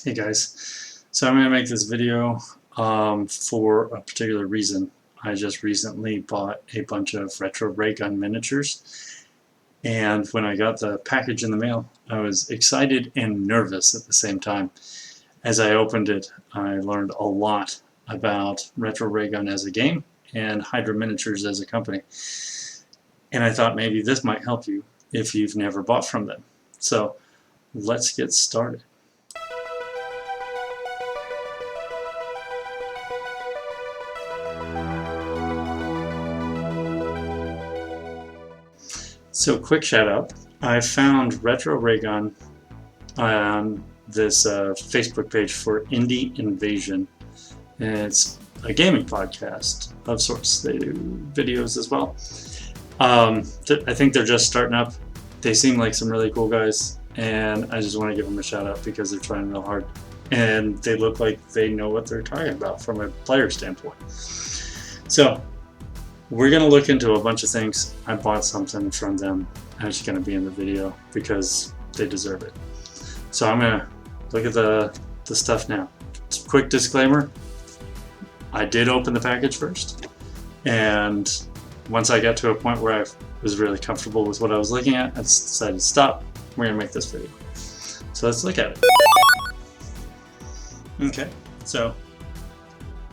Hey guys, so I'm going to make this video for a particular reason. I just recently bought a bunch of retro Raygun miniatures, and when I got the package in the mail, I was excited and nervous at the same time. As I opened it, I learned a lot about retro Raygun as a game and Hydra Miniatures as a company. And I thought maybe this might help you if you've never bought from them. So let's get started. So quick shout out, I found Retro Raygun on this Facebook page for Indie Invasion. And it's a gaming podcast of sorts. They do videos as well. I think they're just starting up. They seem like some really cool guys, and I just want to give them a shout out because they're trying real hard. And they look like they know what they're talking about from a player standpoint. So we're going to look into a bunch of things. I bought something from them, and it's going to be in the video because they deserve it. So I'm going to look at the stuff now. Quick disclaimer, I did open the package first, and once I got to a point where I was really comfortable with what I was looking at, I decided to stop. We're going to make this video. So let's look at it. Okay, so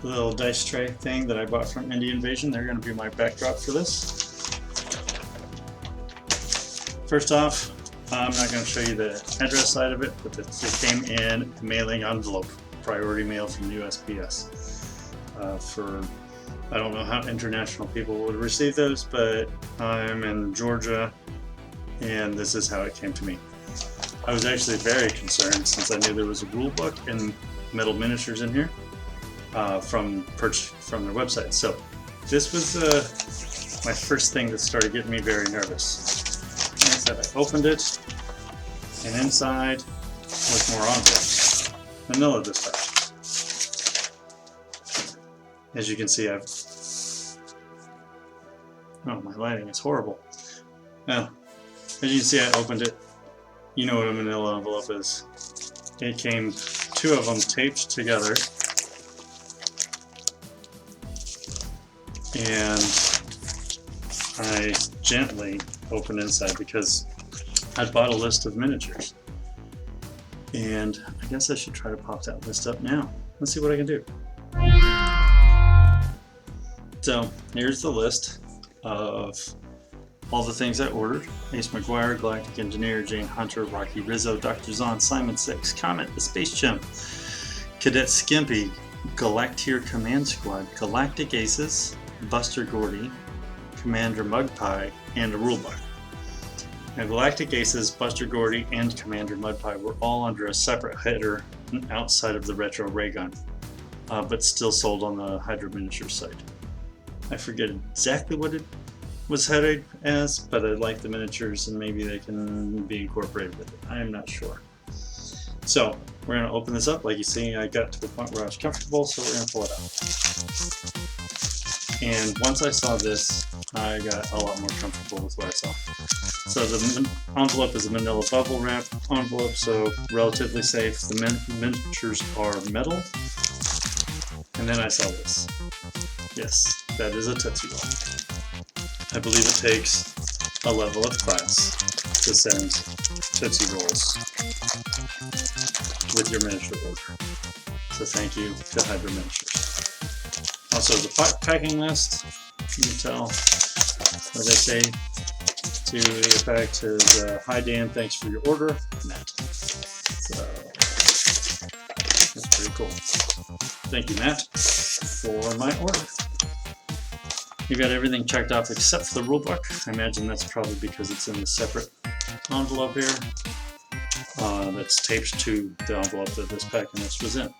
the little dice tray thing that I bought from Indie Invasion, they're going to be my backdrop for this. First off, I'm not going to show you the address side of it, but it came in a mailing envelope, priority mail from USPS. I don't know how international people would receive those, but I'm in Georgia, and this is how it came to me. I was actually very concerned since I knew there was a rule book and metal miniatures in here. From their website. So this was my first thing that started getting me very nervous. Like I said, I opened it, and inside was more envelopes. Manila this time. As you can see, my lighting is horrible. Well, as you can see, I opened it. You know what a manila envelope is. It came two of them taped together. And I gently opened inside because I bought a list of miniatures. And I guess I should try to pop that list up now. Let's see what I can do. So here's the list of all the things I ordered. Ace McGuire, Galactic Engineer, Jane Hunter, Rocky Rizzo, Dr. Zahn, Simon Six, Comet, the Space Chimp, Cadet Skimpy, Galactier Command Squad, Galactic Aces, Buster Gordy, Commander Mudpie, and a rulebook. Now, Galactic Aces, Buster Gordy, and Commander Mudpie were all under a separate header outside of the Retro Raygun, but still sold on the Hydra Miniatures site. I forget exactly what it was headed as, but I like the miniatures and maybe they can be incorporated with it. I am not sure. So we're going to open this up. Like you see, I got to the point where I was comfortable, so we're going to pull it out. And once I saw this, I got a lot more comfortable with what I saw. So the envelope is a manila bubble wrap envelope, so relatively safe. The miniatures are metal. And then I saw this. Yes, that is a Tootsie Roll. I believe it takes a level of class to send Tootsie Rolls with your miniature order. So thank you to Hydra Miniatures. Also, the packing list, you can tell what they say to the effect is, "Hi Dan, thanks for your order, Matt." So that's pretty cool. Thank you, Matt, for my order. You got everything checked off except for the rulebook. I imagine that's probably because it's in a separate envelope here that's taped to the envelope that this packing list was in.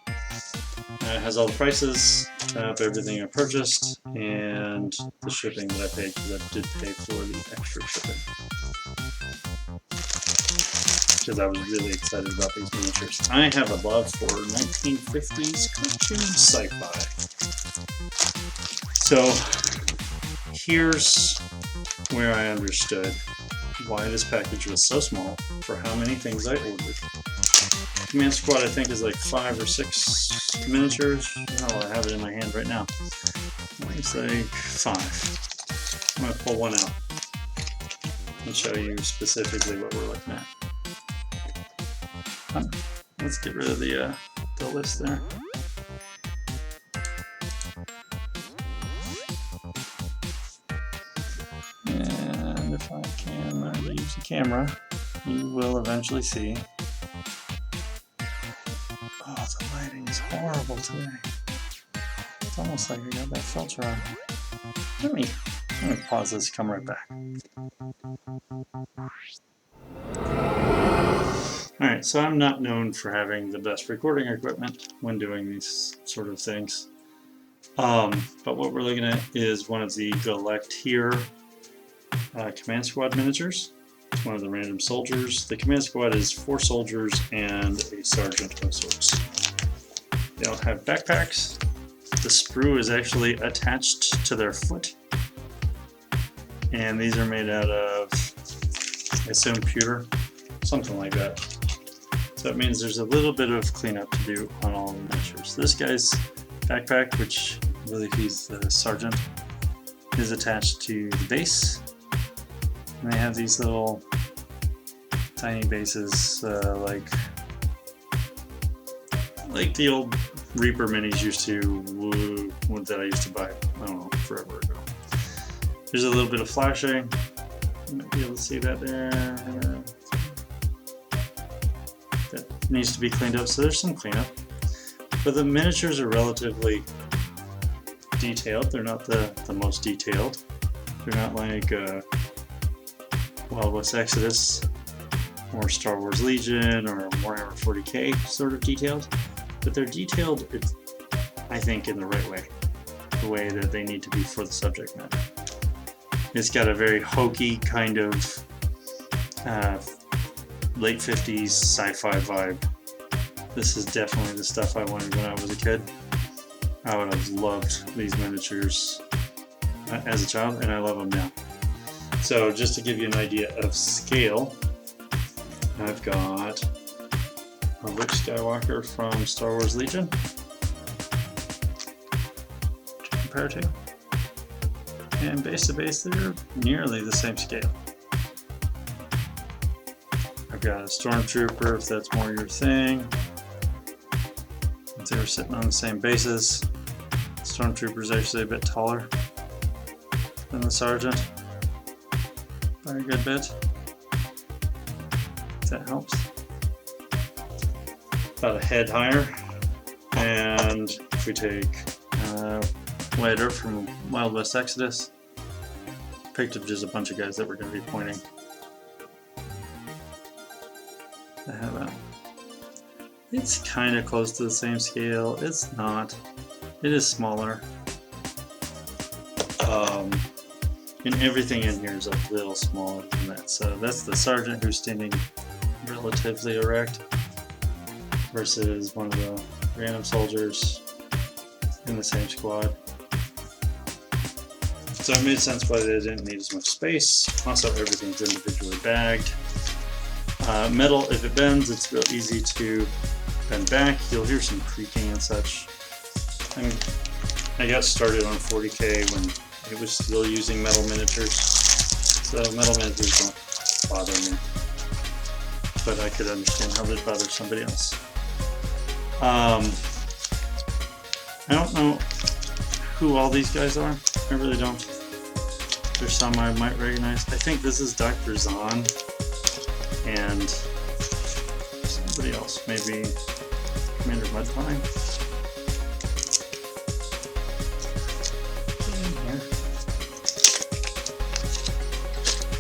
It has all the prices of everything I purchased and the shipping that I paid, because I did pay for the extra shipping. Because I was really excited about these miniatures. I have a love for 1950s cartoon sci-fi. So here's where I understood why this package was so small for how many things I ordered. Command squad I think is like 5 or 6 miniatures. Oh, I have it in my hand right now. It's like 5. I'm going to pull one out and show you specifically what we're looking at. Let's get rid of the list there. And if I can use the camera, you will eventually see. Oh, the lighting is horrible today. It's almost like I got that filter on. Let me pause this, come right back. Alright, so I'm not known for having the best recording equipment when doing these sort of things. But what we're looking at is one of the Galactier Command Squad miniatures. It's one of the random soldiers. The Command Squad is 4 soldiers and a sergeant of sorts. They all have backpacks. The sprue is actually attached to their foot. And these are made out of, I assume, pewter, something like that. So that means there's a little bit of cleanup to do on all the miniatures. This guy's backpack, which I believe he's the sergeant, is attached to the base. And they have these little tiny bases, like the old Reaper minis used to, that I used to buy, I don't know, forever ago. There's a little bit of flashing. You might be able to see that there. That needs to be cleaned up, so there's some cleanup. But the miniatures are relatively detailed. They're not the most detailed. They're not like Wild West Exodus or Star Wars Legion or Warhammer 40k sort of detailed. But they're detailed, I think, in the right way. The way that they need to be for the subject matter. It's got a very hokey kind of late 50s sci-fi vibe. This is definitely the stuff I wanted when I was a kid. I would have loved these miniatures as a child, and I love them now. So just to give you an idea of scale, I've got a Luke Skywalker from Star Wars Legion to compare to. And base to base, they're nearly the same scale. I've got a Stormtrooper, if that's more your thing. If they were sitting on the same bases, the Stormtrooper's actually a bit taller than the Sergeant by a good bit. If that helps. About a head higher. And if we take Wider from Wild West Exodus, picked up just a bunch of guys that were going to be pointing. I have a. It's kind of close to the same scale. It's not. It is smaller. And everything in here is a little smaller than that. So that's the sergeant who's standing relatively erect versus one of the random soldiers in the same squad. So it made sense why they didn't need as much space. Also, everything's individually bagged. Metal, if it bends, it's real easy to bend back. You'll hear some creaking and such. I got started on 40k when it was still using metal miniatures. So metal miniatures don't bother me. But I could understand how they'd bother somebody else. I don't know who all these guys are. I really don't. There's some I might recognize. I think this is Dr. Zahn and somebody else, maybe Commander Mudpine. Get in here.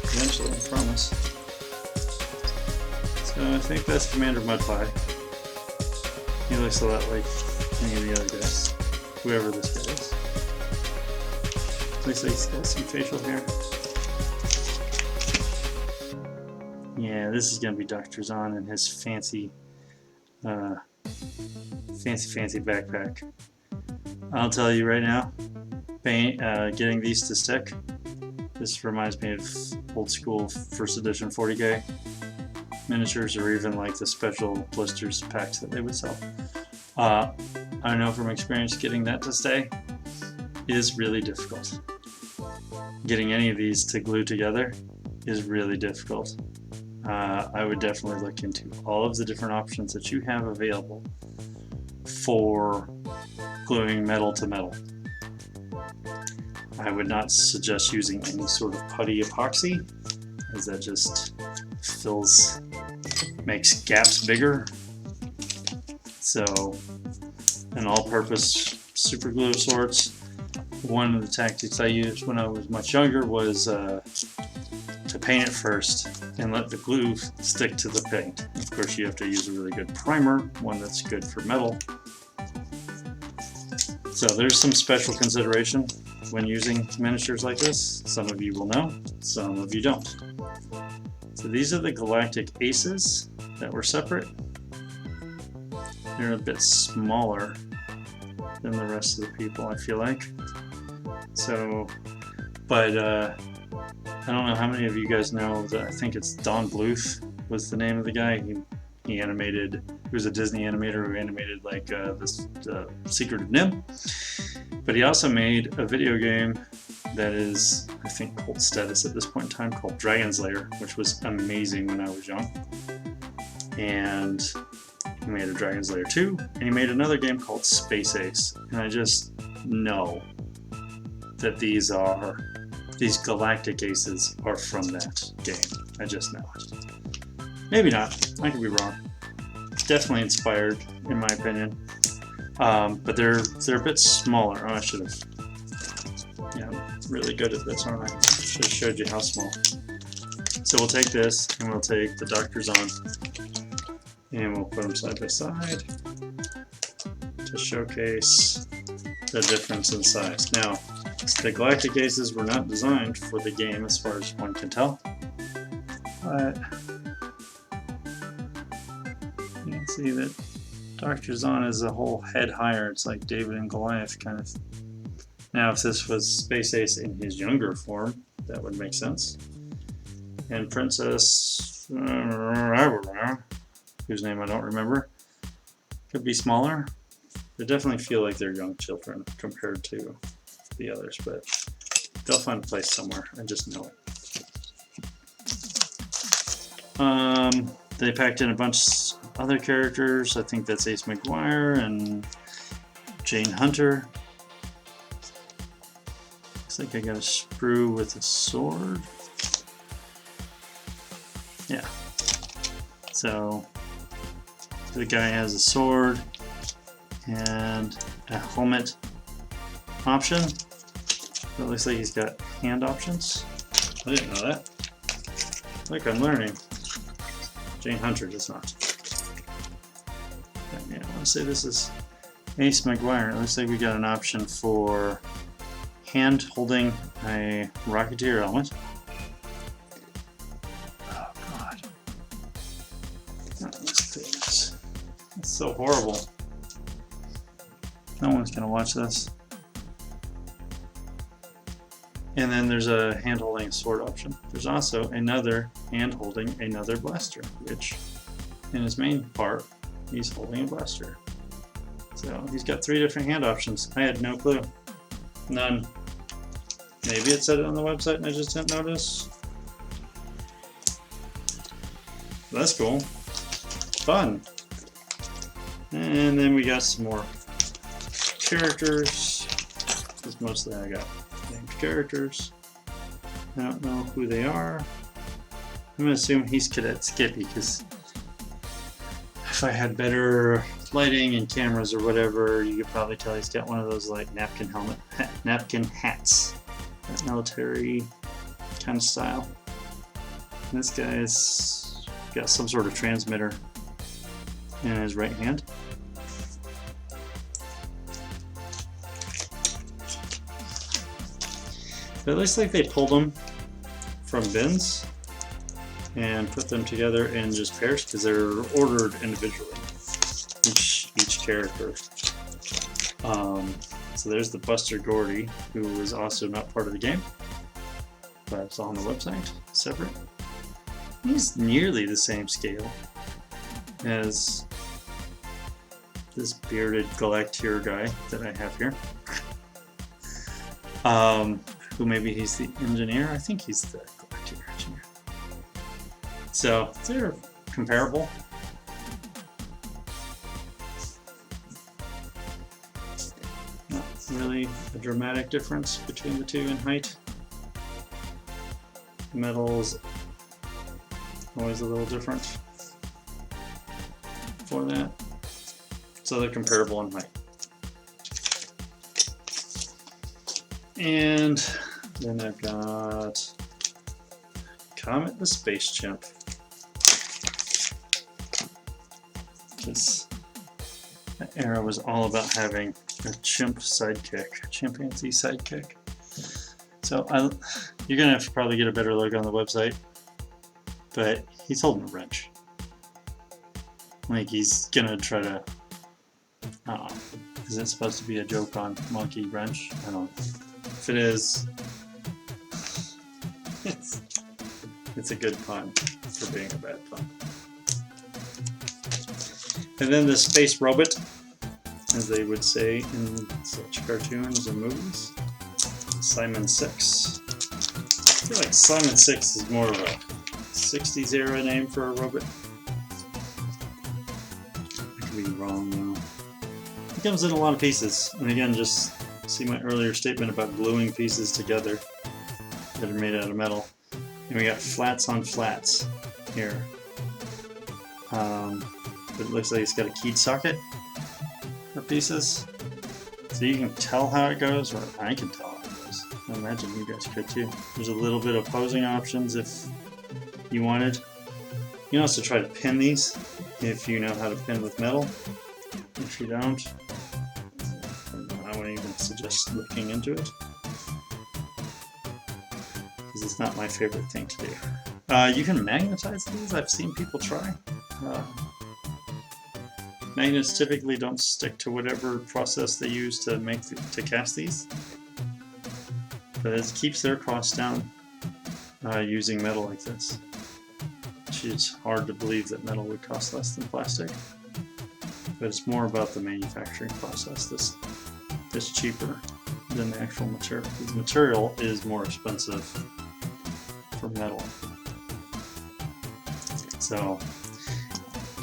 Eventually, I promise. So I think that's Commander Mudpie. He looks a lot like any of the other guys, whoever this guy is. Looks like he's got some facial hair. Yeah, this is gonna be Dr. Zahn and his fancy backpack. I'll tell you right now, getting these to stick, this reminds me of old school first edition 40k. miniatures or even like the special blisters packs that they would sell. I know from experience getting that to stay is really difficult. Getting any of these to glue together is really difficult. I would definitely look into all of the different options that you have available for gluing metal to metal. I would not suggest using any sort of putty epoxy, as that just makes gaps bigger. So an all-purpose super glue of sorts. One of the tactics I used when I was much younger was to paint it first and let the glue stick to the paint. Of course, you have to use a really good primer, one that's good for metal. So there's some special consideration when using miniatures like this. Some of you will know, some of you don't. So these are the Galactic Aces that were separate. They're a bit smaller than the rest of the people, I feel like. So, but I don't know how many of you guys know that I think it's Don Bluth was the name of the guy. He was a Disney animator who animated like this Secret of Nim. But he also made a video game that is, I think, cult status at this point in time, called Dragon's Lair, which was amazing when I was young. And he made a Dragon's Lair 2, and he made another game called Space Ace. And I just know that these Galactic Aces are from that game. I just know it. Maybe not. I could be wrong. Definitely inspired, in my opinion. But they're a bit smaller. Oh, I should have. Yeah, I'm really good at this, aren't I? Should have showed you how small. So we'll take this, and we'll take the Dr. Zahn, and we'll put them side by side to showcase the difference in size. Now, the Galactic Aces were not designed for the game, as far as one can tell. But you can see that Dr. Zahn is a whole head higher. It's like David and Goliath kind of. Now, if this was Space Ace in his younger form, that would make sense. And Princess, whose name I don't remember, could be smaller. They definitely feel like they're young children compared to the others, but they'll find a place somewhere. I just know it. They packed in a bunch of other characters. I think that's Ace McGuire and Jane Hunter. Looks like I got a sprue with a sword. Yeah. So the guy has a sword and a helmet option. It looks like he's got hand options. I didn't know that. Look, I'm learning. Jane Hunter does not. Yeah, I want to say this is Ace McGuire. It looks like we got an option for hand holding a Rocketeer helmet. Oh god. That's so horrible. No one's gonna watch this. And then there's a hand holding a sword option. There's also another hand holding another blaster, which in his main part, he's holding a blaster. So he's got 3 different hand options. I had no clue. None. Maybe it said it on the website and I just didn't notice. That's cool. Fun. And then we got some more characters. Because mostly I got named characters. I don't know who they are. I'm gonna assume he's Cadet Skippy, because if I had better lighting and cameras or whatever, you could probably tell he's got one of those like napkin hats. That military kind of style. And this guy's got some sort of transmitter in his right hand. It looks like they pulled them from bins and put them together in just pairs because they're ordered individually, each character. So there's the Buster Gordy, who is also not part of the game, but it's on the website, separate. He's nearly the same scale as this bearded Galacteer guy that I have here. Who maybe he's the engineer? I think he's the Galacteer engineer. So they're comparable. Not really a dramatic difference between the two in height. Metal's always a little different for that. So they're comparable in height. And then I've got Comet the Space Chimp. This era was all about having a chimp sidekick, chimpanzee sidekick. So you're gonna have to probably get a better look on the website, but he's holding a wrench. Like he's gonna try to. Is it supposed to be a joke on monkey wrench? I don't know. If it is, it's a good pun for being a bad pun. And then the space robot, as they would say in such cartoons and movies, Simon 6. I feel like Simon 6 is more of a 60s era name for a robot. I could be wrong though. It comes in a lot of pieces, and again, just see my earlier statement about gluing pieces together that are made out of metal. And we got flats on flats here. But it looks like it's got a keyed socket for pieces. So you can tell how it goes, or I can tell how it goes. I imagine you guys could too. There's a little bit of posing options if you wanted. You can also try to pin these if you know how to pin with metal. If you don't, I wouldn't even suggest looking into it, because it's not my favorite thing to do. You can magnetize these. I've seen people try. Magnets typically don't stick to whatever process they use to to cast these, but it keeps their costs down using metal like this. It's hard to believe that metal would cost less than plastic, but it's more about the manufacturing process. This cheaper than the actual material. The material is more expensive for metal. So,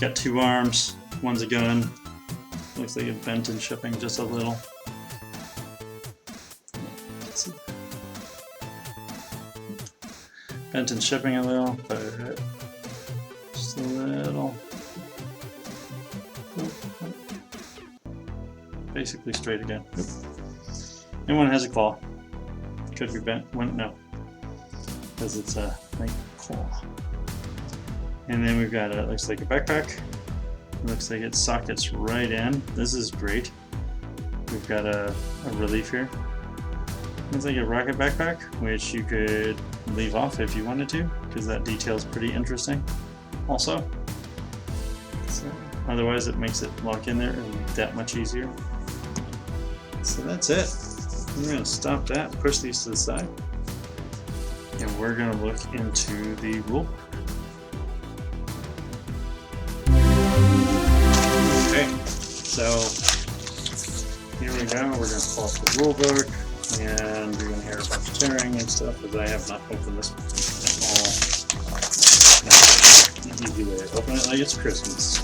got two arms. One's a gun. Looks like it bent in shipping just a little. Bent in shipping a little, but just a little. Basically straight again. And one has a claw. Could be bent. One, no. Because it's a like claw. And then we've got it looks like a backpack. Looks like it sockets right in. This is great. We've got a relief here. Looks like a rocket backpack, which you could leave off if you wanted to, because that detail is pretty interesting also. So, otherwise it makes it lock in there that much easier. So that's it. We're going to stop that, push these to the side, and we're going to look into the rule. Okay, so here we go. We're going to pull up the rule book, and you're going to hear a bunch of tearing and stuff, because I have not opened this at all. That's the easy way to open it like it's Christmas.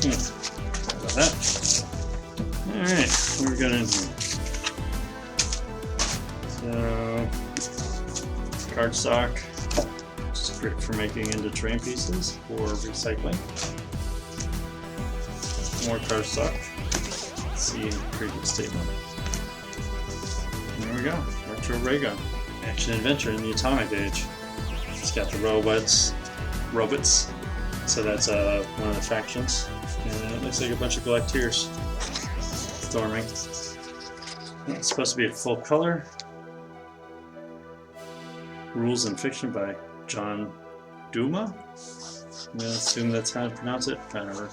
Sorry about that. Alright, we're going in here. So, cardstock. Great for making into train pieces or recycling. More cardstock. Let's see previous statement. And there we go. Retro Raygun. Action adventure in the Atomic Age. It's got the robots. So that's one of the factions. And it looks like a bunch of Galacteers storming. It's supposed to be a full color. Rules and Fiction by John Duma? I'm going to assume that's how to pronounce it. Can't remember.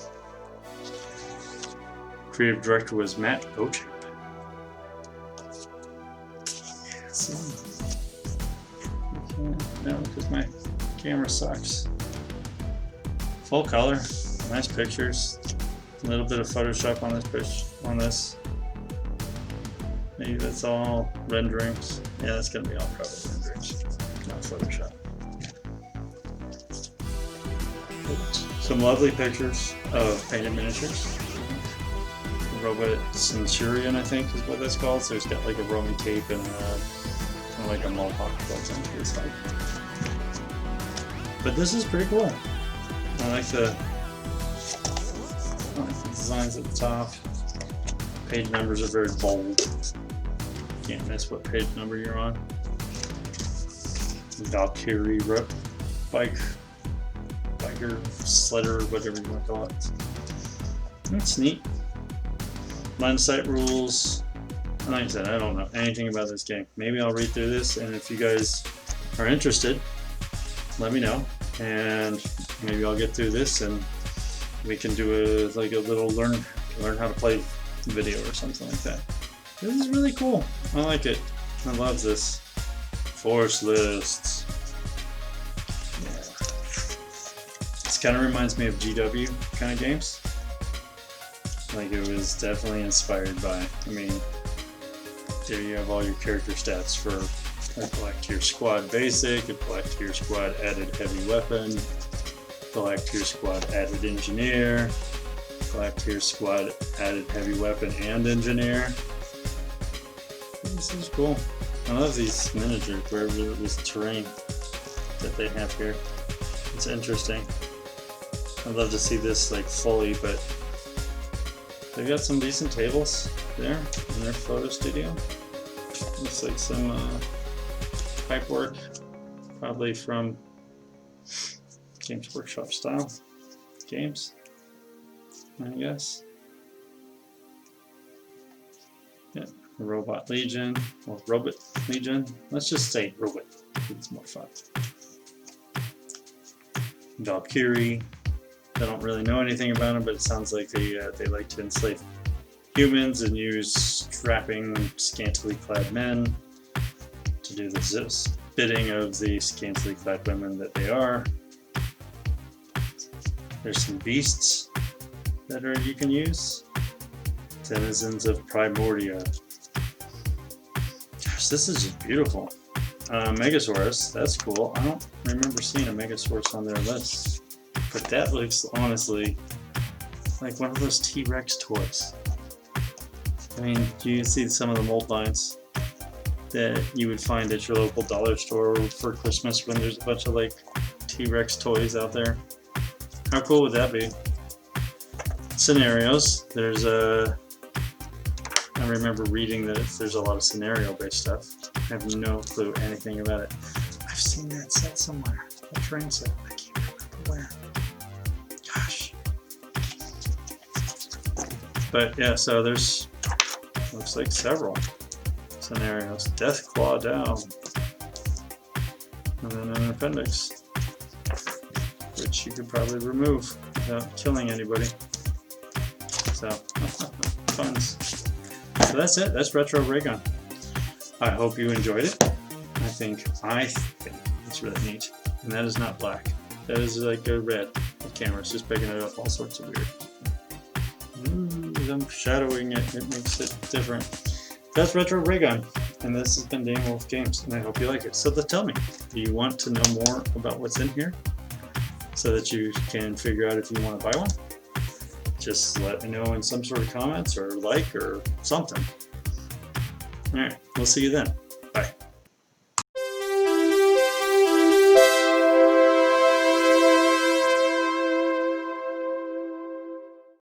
Creative director was Matt Beauchamp. So, No, because my camera sucks. Full color, nice pictures. A little bit of Photoshop on this. Maybe that's all renderings. Yeah, that's gonna be all probably renderings, not Photoshop. Some lovely pictures of painted miniatures. Robot Centurion, I think, is what that's called. So he's got like a Roman cape and kind of like a mohawk built into his head. But this is pretty cool. I like the designs at the top. Page numbers are very bold. Can't miss what page number you're on. Valkyrie biker, sledder, whatever you want to call it. That's neat. Line of sight rules. Like I said, I don't know anything about this game. Maybe I'll read through this, and if you guys are interested, let me know, and maybe I'll get through this, and we can do a little learn how to play video or something like that. This is really cool. I like it. I love this. Force lists. Yeah. This kind of reminds me of GW kind of games. Like, it was definitely inspired by. I mean, there you have all your character stats for a Black Tier Squad Basic, a Black Tier Squad added Heavy Weapon, Black Tier Squad added Engineer, Black Tier Squad added Heavy Weapon and Engineer. This is cool. I love these miniatures, wherever this terrain that they have here. It's interesting. I'd love to see this like fully, but they've got some decent tables there in their photo studio. Looks like some pipe work, probably from Games Workshop style games, I guess. Yeah, Robot Legion, or Robot Legion. Let's just say Robot, it's more fun. Valkyrie. I don't really know anything about them, but it sounds like they like to enslave humans and use strapping, scantily clad men to do the bidding of the scantily clad women that they are. There's some beasts that you can use. Denizens of Primordia. Gosh, this is just beautiful. Megasaurus, that's cool. I don't remember seeing a Megasaurus on their list. But that looks, honestly, like one of those T-Rex toys. I mean, you see some of the mold lines that you would find at your local dollar store for Christmas when there's a bunch of like T-Rex toys out there. How cool would that be? Scenarios. There's I remember reading that there's a lot of scenario-based stuff. I have no clue anything about it. I've seen that set somewhere. A train set. I can't remember where. Gosh. But yeah, so there's looks like several scenarios. Death Claw down. And then an appendix, which you could probably remove without killing anybody. So, funs. So that's it. That's Retro Raygun. I hope you enjoyed it. I think it's really neat. And that is not black. That is like a red. The camera's just picking it up all sorts of weird. I'm shadowing it. It makes it different. That's Retro Raygun. And this has been Dane Wulf Games. And I hope you like it. So tell me, do you want to know more about what's in here? So that you can figure out if you want to buy one? Just let me know in some sort of comments or like or something. Alright, we'll see you then.